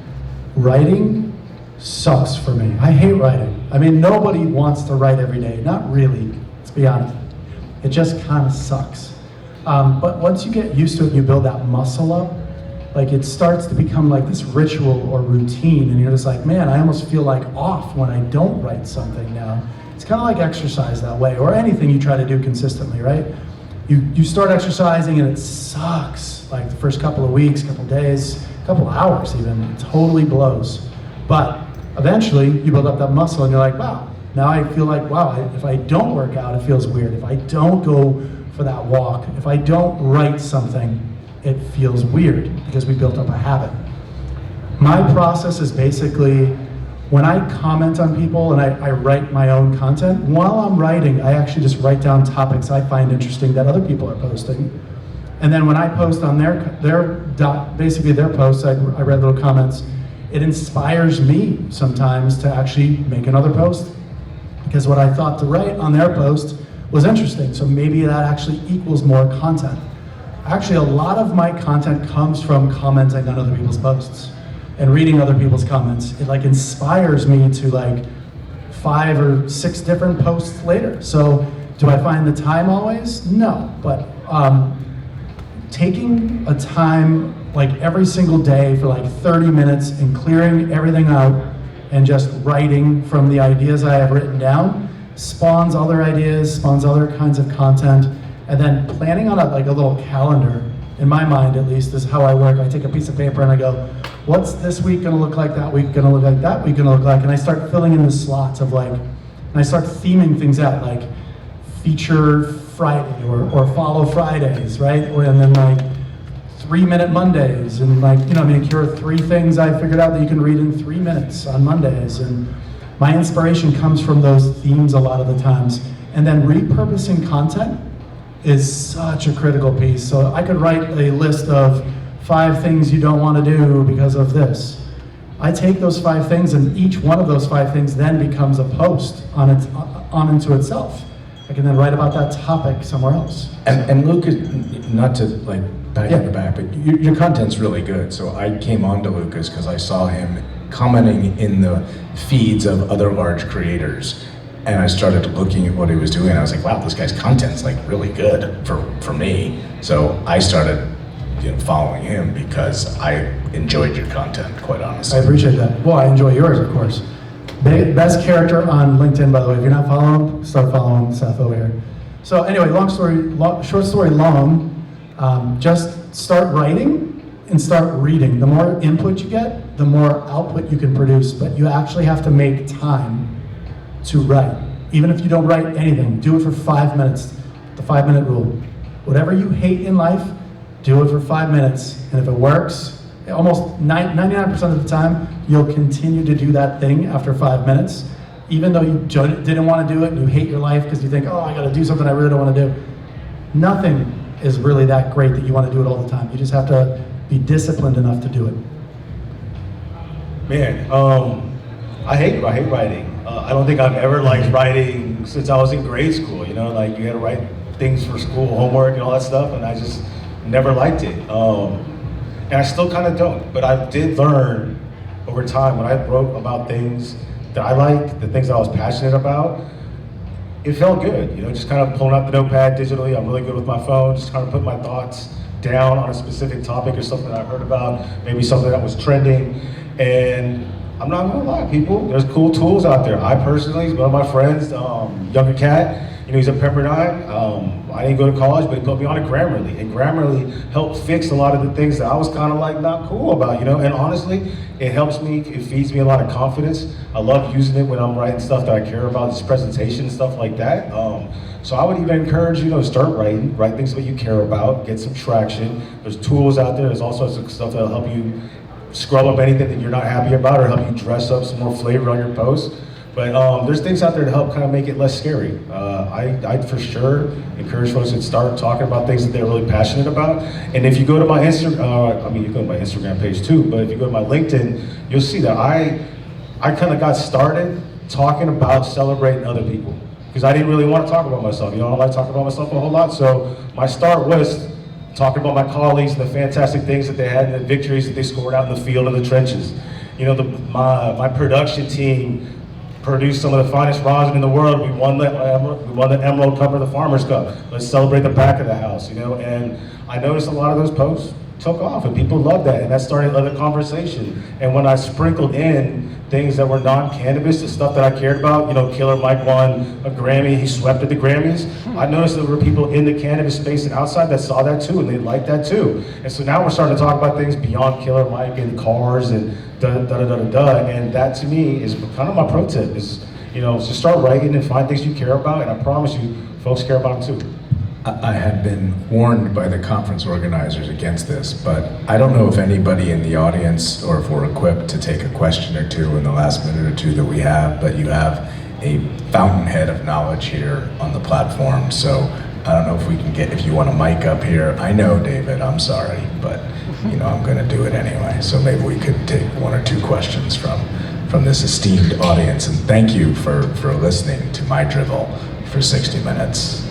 writing sucks for me. I hate writing. I mean, nobody wants to write every day. Not really, let's be honest. It just kind of sucks. But once you get used to it and you build that muscle up, like it starts to become like this ritual or routine, and you're just like, man, I almost feel like off when I don't write something now. It's kind of like exercise that way, or anything you try to do consistently, right? You start exercising and it sucks, like the first couple of weeks, couple of days, couple of hours even, it totally blows. But eventually you build up that muscle and you're like, wow, now I feel like, wow, if I don't work out, it feels weird. If I don't go for that walk, if I don't write something, it feels weird because we built up a habit. My process is basically, when I comment on people and I write my own content, while I'm writing, I actually just write down topics I find interesting that other people are posting. And then when I post on basically their posts, I read little comments, it inspires me sometimes to actually make another post, because what I thought to write on their post was interesting, so maybe that actually equals more content. Actually, a lot of my content comes from commenting on other people's posts and reading other people's comments. It like inspires me to like 5 or 6 different posts later. So do I find the time always? No, but taking a time like every single day for like 30 minutes and clearing everything out and just writing from the ideas I have written down spawns other ideas, spawns other kinds of content. And then planning on a little calendar, in my mind at least, is how I work. I take a piece of paper and I go, what's this week gonna look like, that week gonna look like, that week gonna look like? And I start filling in the slots of like, and I start theming things out, like feature Friday or follow Fridays, right? And then like 3-minute Mondays, and like, you know, I mean, here are 3 things I figured out that you can read in 3 minutes on Mondays. And my inspiration comes from those themes a lot of the times. And then repurposing content is such a critical piece. So I could write a list of 5 things you don't want to do because of this. I take those 5 things, and each one of those 5 things then becomes a post on into itself. I can then write about that topic somewhere else. And Lucas, not to like pat you on the back, but your content's really good. So I came on to Lucas because I saw him commenting in the feeds of other large creators. And I started looking at what he was doing, and I was like, wow, this guy's content's like really good for me. So I started following him because I enjoyed your content, quite honestly. I appreciate that. Well, I enjoy yours, of course. Best character on LinkedIn, by the way. If you're not following, start following Seth over here. So anyway, short story long, just start writing and start reading. The more input you get, the more output you can produce, but you actually have to make time to write. Even if you don't write anything, do it for 5 minutes. The 5-minute rule. Whatever you hate in life, do it for 5 minutes. And if it works, almost 99% of the time, you'll continue to do that thing after 5 minutes. Even though you didn't want to do it and you hate your life because you think, oh, I got to do something I really don't want to do. Nothing is really that great that you want to do it all the time. You just have to be disciplined enough to do it. Man, I hate writing. I don't think I've ever liked writing since I was in grade school. You know, like you had to write things for school, homework and all that stuff, and I just never liked it. And I still kind of don't, but I did learn over time when I wrote about things that I liked, the things that I was passionate about, it felt good. You know, just kind of pulling out the notepad digitally. I'm really good with my phone, just kind of put my thoughts down on a specific topic or something that I heard about, maybe something that was trending. And I'm not gonna lie, people, there's cool tools out there. I personally, one of my friends, Younger Cat, you know, he's at Pepperdine. I didn't go to college, but he put me on a Grammarly. And Grammarly helped fix a lot of the things that I was kind of like not cool about, you know? And honestly, it helps me, it feeds me a lot of confidence. I love using it when I'm writing stuff that I care about, this presentation and stuff like that. So I would even encourage you to start writing, write things that you care about, get some traction. There's tools out there, there's all sorts of stuff that'll help you scrub up anything that you're not happy about or help you dress up some more flavor on your post. But there's things out there to help kind of make it less scary. I'd for sure encourage folks to start talking about things that they're really passionate about. And if you go to my Instagram, you go to my Instagram page too, but if you go to my LinkedIn, you'll see that I kind of got started talking about celebrating other people. Because I didn't really want to talk about myself. You know, I don't like talking about myself a whole lot. So my start was talking about my colleagues and the fantastic things that they had and the victories that they scored out in the field and the trenches. You know, my production team produced some of the finest rosin in the world. We won the Emerald Cup or the Farmers Cup. Let's celebrate the back of the house, you know. And I noticed a lot of those posts took off and people loved that, and that started another conversation. And when I sprinkled in things that were non-cannabis, the stuff that I cared about, you know, Killer Mike won a Grammy, he swept at the Grammys. I noticed there were people in the cannabis space and outside that saw that too, and they liked that too. And so now we're starting to talk about things beyond Killer Mike and cars and and that to me is kind of my pro tip is, you know, just start writing and find things you care about, and I promise you, folks care about them too. I had been warned by the conference organizers against this, but I don't know if anybody in the audience or if we're equipped to take a question or two in the last minute or two that we have, but you have a fountainhead of knowledge here on the platform. So I don't know if we can get, if you want a mic up here. I know, David, I'm sorry, but you know, I'm gonna do it anyway. So maybe we could take one or two questions from this esteemed audience. And thank you for listening to my drivel for 60 minutes.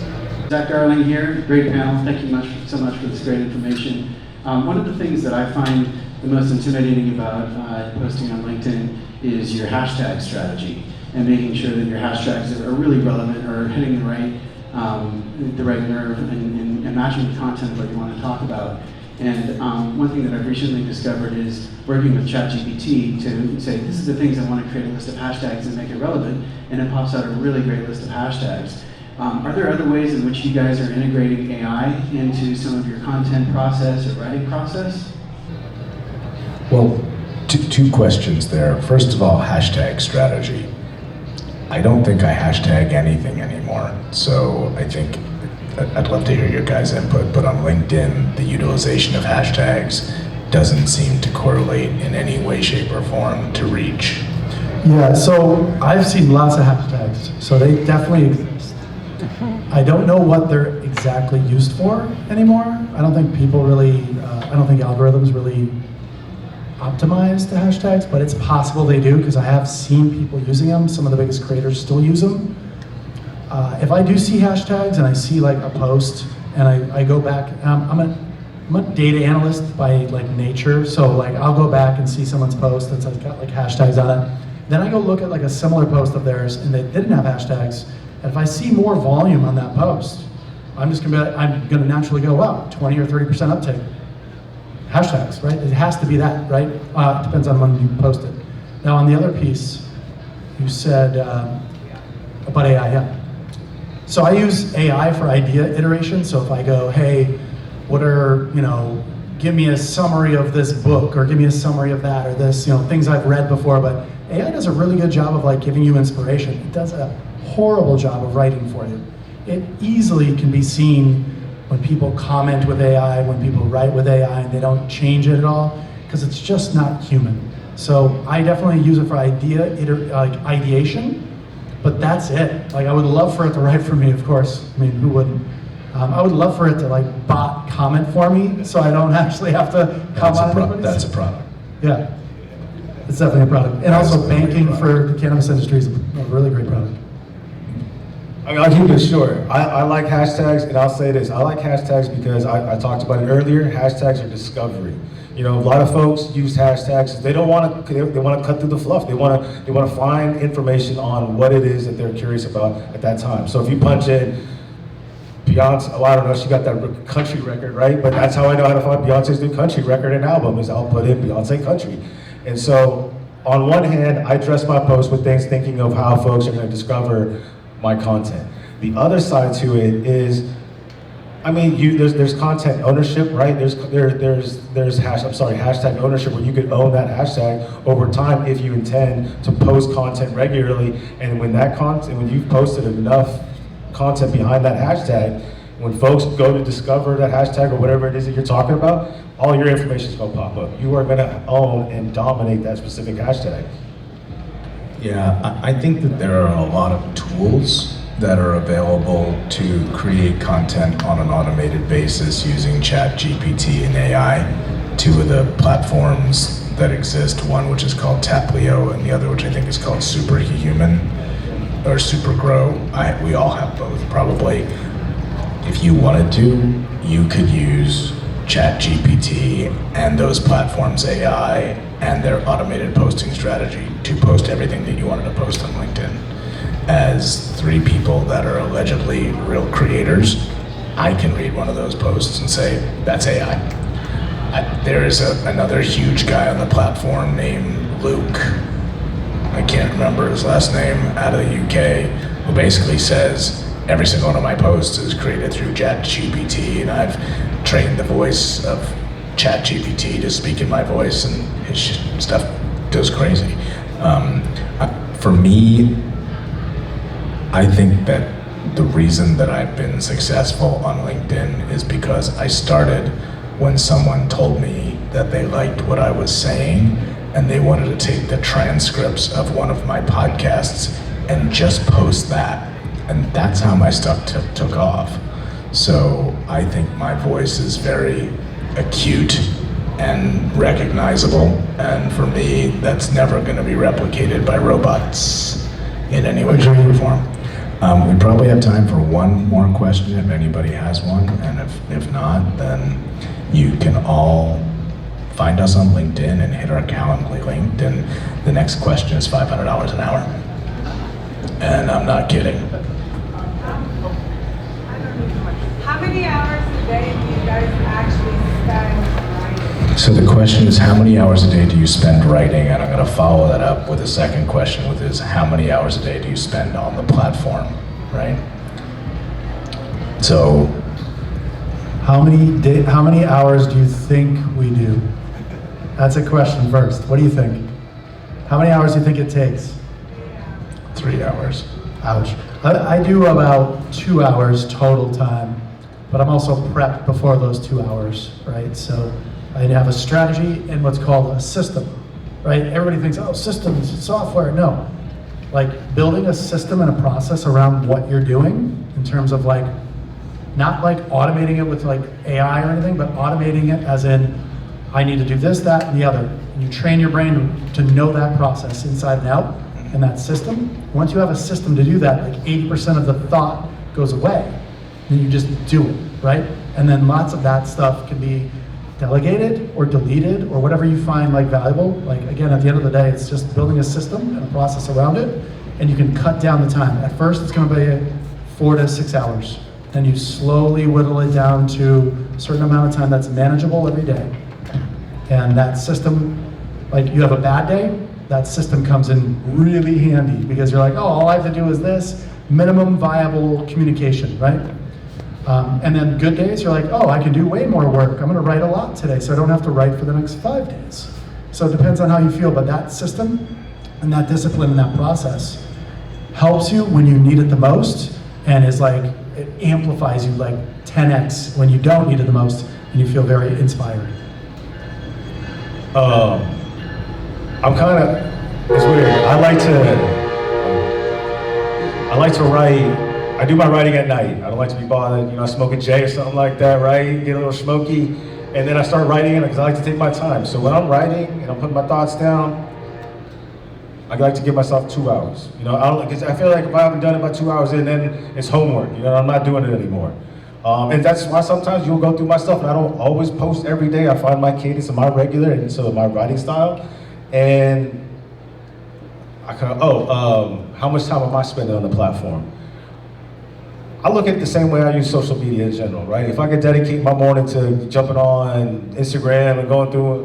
Zach Darling here, great panel. Thank you so much for this great information. One of the things that I find the most intimidating about posting on LinkedIn is your hashtag strategy and making sure that your hashtags are really relevant or hitting the right nerve and matching the content of what you want to talk about. And one thing that I've recently discovered is working with ChatGPT to say, this is the things I want to create a list of hashtags and make it relevant, and it pops out a really great list of hashtags. Are there other ways in which you guys are integrating AI into some of your content process or writing process? Well, two questions there. First of all, hashtag strategy. I don't think I hashtag anything anymore. So I think I'd love to hear your guys' input, but on LinkedIn, the utilization of hashtags doesn't seem to correlate in any way, shape, or form to reach. Yeah, so I've seen lots of hashtags, so they definitely exist. I don't know what they're exactly used for anymore. I don't think people really, I don't think algorithms really optimize the hashtags, but it's possible they do because I have seen people using them. Some of the biggest creators still use them. If I do see hashtags and I see like a post and I go back, I'm a data analyst by like nature, so like I'll go back and see someone's post that's got like hashtags on it. Then I go look at like a similar post of theirs and they didn't have hashtags. And if I see more volume on that post, I'm gonna naturally go, wow, 20 or 30% uptake. Hashtags, right? It has to be that, right? It depends on when you post it. Now on the other piece, you said about AI, yeah. So I use AI for idea iteration. So if I go, hey, what are, give me a summary of this book, or give me a summary of that, or this, things I've read before, but AI does a really good job of like giving you inspiration. It does a horrible job of writing for you. It easily can be seen when people comment with AI, when people write with AI and they don't change it at all, because it's just not human. So I definitely use it for ideation, but that's it. Like I would love for it to write for me, of course. I mean, who wouldn't? I would love for it to like bot comment for me, so I don't actually have to comment on it. That's a product. Yeah, it's definitely a product. And also banking for the cannabis industry is a really great product. I mean, I'll keep it short. I like hashtags, and I'll say this. I like hashtags because I talked about it earlier. Hashtags are discovery. A lot of folks use hashtags. They don't want to. They want to cut through the fluff. They want to find information on what it is that they're curious about at that time. So if you punch in Beyonce, I don't know, she got that country record, right? But that's how I know how to find Beyonce's new country record and album is I'll put in Beyonce country. And so on one hand, I dress my post with things thinking of how folks are going to discover my content. The other side to it is, I mean, there's content ownership, right? There's hashtag ownership where you could own that hashtag over time if you intend to post content regularly. And when you've posted enough content behind that hashtag, when folks go to discover that hashtag or whatever it is that you're talking about, all your information is going to pop up. You are going to own and dominate that specific hashtag. Yeah, I think that there are a lot of tools that are available to create content on an automated basis using ChatGPT and AI. Two of the platforms that exist, one which is called Taplio and the other which I think is called Superhuman or Supergrow. We all have both probably. If you wanted to, you could use ChatGPT and those platforms' AI and their automated posting strategy to post everything that you wanted to post on LinkedIn. As three people that are allegedly real creators, I can read one of those posts and say, that's AI. There is another huge guy on the platform named Luke, I can't remember his last name, out of the UK, who basically says, every single one of my posts is created through ChatGPT, and I've trained the voice of ChatGPT to speak in my voice, and his stuff goes crazy. For me, I think that the reason that I've been successful on LinkedIn is because I started when someone told me that they liked what I was saying and they wanted to take the transcripts of one of my podcasts and just post that. And that's how my stuff took off. So I think my voice is very acute and recognizable. And for me, that's never gonna be replicated by robots in any way, shape, or form. We probably have time for one more question if anybody has one. And if not, then you can all find us on LinkedIn and hit our Calendly link. And the next question is $500 an hour. And I'm not kidding. How many hours a day do you guys actually spend writing? So the question is, how many hours a day do you spend writing? And I'm going to follow that up with a second question, which is, how many hours a day do you spend on the platform, right? So, How many hours do you think we do? That's a question first. What do you think? How many hours do you think it takes? 3 hours. Ouch. I do about 2 hours total time, but I'm also prepped before those 2 hours, right? So I have a strategy and what's called a system, right? Everybody thinks, oh, systems, software. No. Like building a system and a process around what you're doing in terms of like, not like automating it with like AI or anything, but automating it as in, I need to do this, that, and the other. And you train your brain to know that process inside and out and that system. Once you have a system to do that, like 80% of the thought goes away. Then you just do it, right? And then lots of that stuff can be delegated or deleted or whatever you find like valuable. Like again, at the end of the day, it's just building a system and a process around it, and you can cut down the time. At first, it's gonna be 4 to 6 hours. Then you slowly whittle it down to a certain amount of time that's manageable every day. And that system, like you have a bad day, that system comes in really handy because you're like, oh, all I have to do is this, minimum viable communication, right? And then good days, you're like, oh, I can do way more work. I'm gonna write a lot today, so I don't have to write for the next 5 days. So it depends on how you feel, but that system and that discipline and that process helps you when you need it the most, and is like, it amplifies you like 10x when you don't need it the most, and you feel very inspired. I'm kind of, it's weird. I like to write. I do my writing at night. I don't like to be bothered. You know, I smoke a J or something like that, right? Get a little smoky, and then I start writing it because I like to take my time. So when I'm writing and I'm putting my thoughts down, I like to give myself 2 hours. You know, because I feel like if I haven't done it by 2 hours in, then it's homework. You know, I'm not doing it anymore. And that's why sometimes you'll go through my stuff, and I don't always post every day. I find my cadence and my regular, and so my writing style. And I kind of, how much time am I spending on the platform? I look at it the same way I use social media in general, right? If I could dedicate my morning to jumping on Instagram and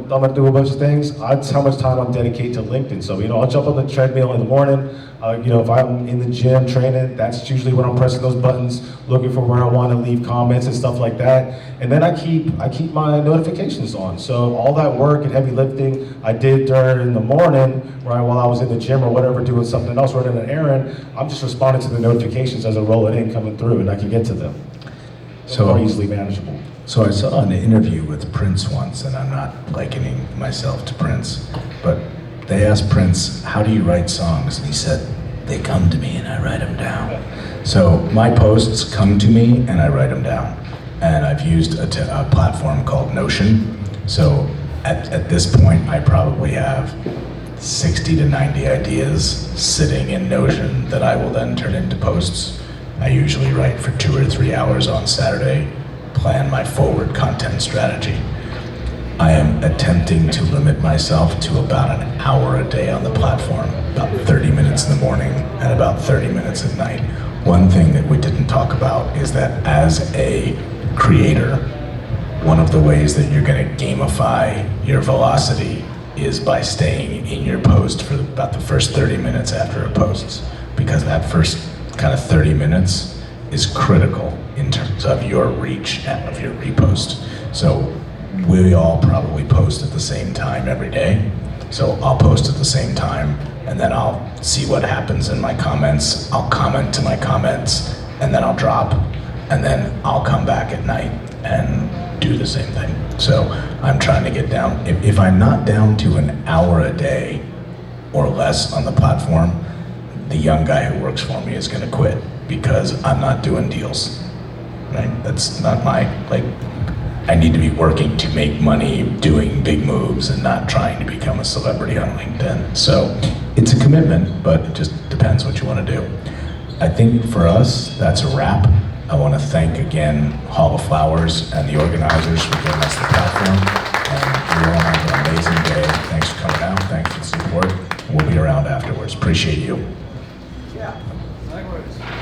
thumbing through a bunch of things, that's how much time I'm dedicated to LinkedIn. So, you know, I'll jump on the treadmill in the morning. You know, if I'm in the gym training, that's usually when I'm pressing those buttons, looking for where I want to leave comments and stuff like that. And then I keep my notifications on. So all that work and heavy lifting I did during the morning, right, while I was in the gym or whatever, doing something else, running an errand, I'm just responding to the notifications as they're rolling in, coming through, and I can get to them. So more easily manageable. So I saw an interview with Prince once, and I'm not likening myself to Prince, but they asked Prince, how do you write songs? And he said, they come to me and I write them down. So my posts come to me and I write them down. And I've used a platform called Notion. So at this point, I probably have 60 to 90 ideas sitting in Notion that I will then turn into posts. I usually write for 2 or 3 hours on Saturday, plan my forward content strategy. I am attempting to limit myself to about an hour a day on the platform, about 30 minutes in the morning and about 30 minutes at night. One thing that we didn't talk about is that as a creator, one of the ways that you're going to gamify your velocity is by staying in your post for about the first 30 minutes after it posts, because that first kind of 30 minutes is critical in terms of your reach and of your repost. So we all probably post at the same time every day. So I'll post at the same time and then I'll see what happens in my comments. I'll comment to my comments and then I'll drop and then I'll come back at night and do the same thing. So I'm trying to get down. If I'm not down to an hour a day or less on the platform, the young guy who works for me is gonna quit because I'm not doing deals, right? That's not my, I need to be working to make money, doing big moves, and not trying to become a celebrity on LinkedIn. So it's a commitment, but it just depends what you want to do. I think for us, that's a wrap. I want to thank again Hall of Flowers and the organizers for giving us the platform. And you all have an amazing day. Thanks for coming out. Thanks for the support. We'll be around afterwards. Appreciate you. Yeah, likewise.